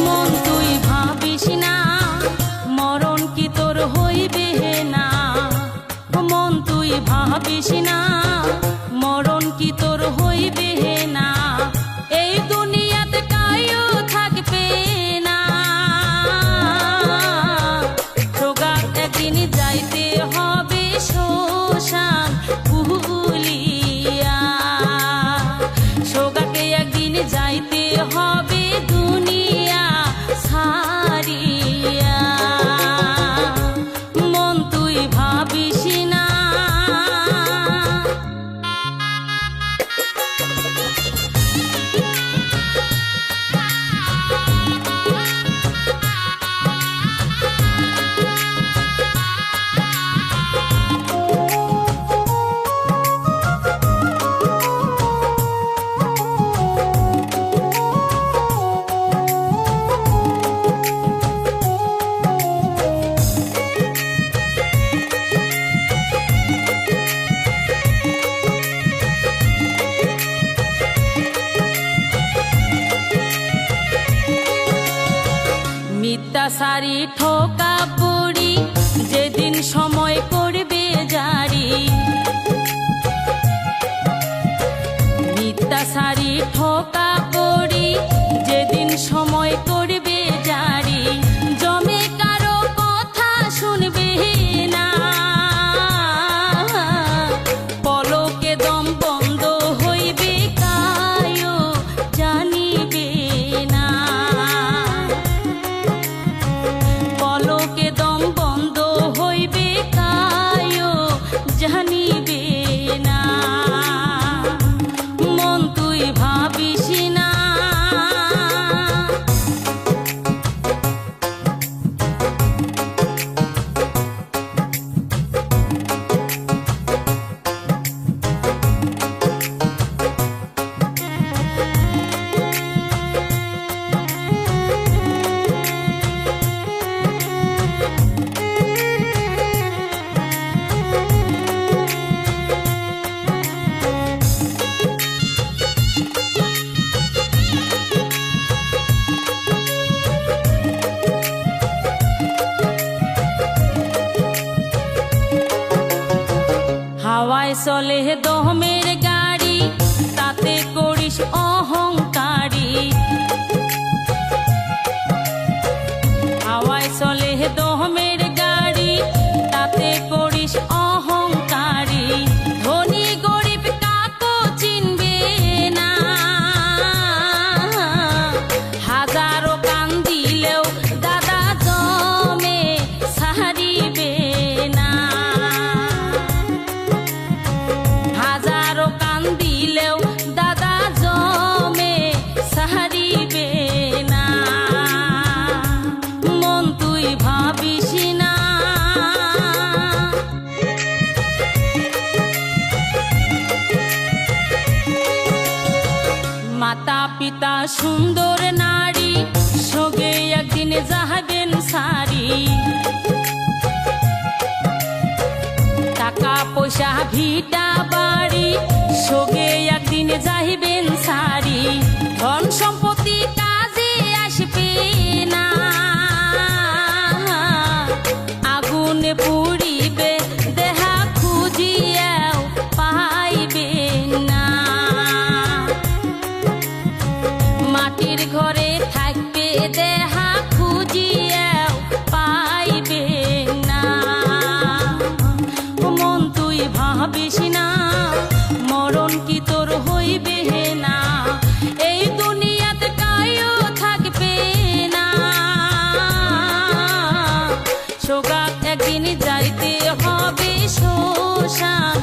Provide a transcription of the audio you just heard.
মন তুই ভাবিস না মরণ কি তোর হইবে না, মন তুই ভাবিস না মরণ কি তোর হইবে না, এই দুনিয়াতে কায়ও থাকবে না। সোগা একদিন যাইতে হবে শ্মশান ভুলিয়া, সোগাকে একদিন যাইতে হবে দুনিয়া ছাড়িয়া। মন তুই ভাবিস না। মিথ্যাচারী ঠোকা বুড়ি যেদিন সময় করবে জারি, মিথ্যাচারী ঠোকা বুড়ি যেদিন সময় করবে জারি, জমে কারো কথা শুনবে না, পলকে দম বন্ধ হইবে কায়ও জানিবে না, পলকে দম বন্ধ হইবে কায়ও জানিবে না। মন তুই ভাবিস না। হাওয়ায় চলে দহমের গাড়ি তাতে করিস অহংকারী, হাওয়ায় চলে দহমের গাড়ি তাতে করিস অহংকারী, ধনী গরিব কাকো চিনবে না, হাজারো কান দিলেও দাদা জমে সারিবে না, হাজারো কান দিলেও দাদা জমে সারিবে না। মন তুই ভাবিস না। মাতা পিতা সুন্দর নারী সোগে একদিন যাবেন সারি, টাকা পয়সা ভিটা বাড়ি সোগে একদিন যাইবেন সারি, ধন সম্পত্তি কাজে আসবে না, আগুনে পুড়িবে দেহা খুঁজিয়াও পাইবে না, মাটির ঘরে থাকবে দেহা খুঁজিয়াও পাইবে না। মন তুই ভাবিস না মরণ কি তোর হইবে না, এই দুনিয়াতে কায়ও থাকবে না, সোগা একদিন যাইতে হবে শ্মশান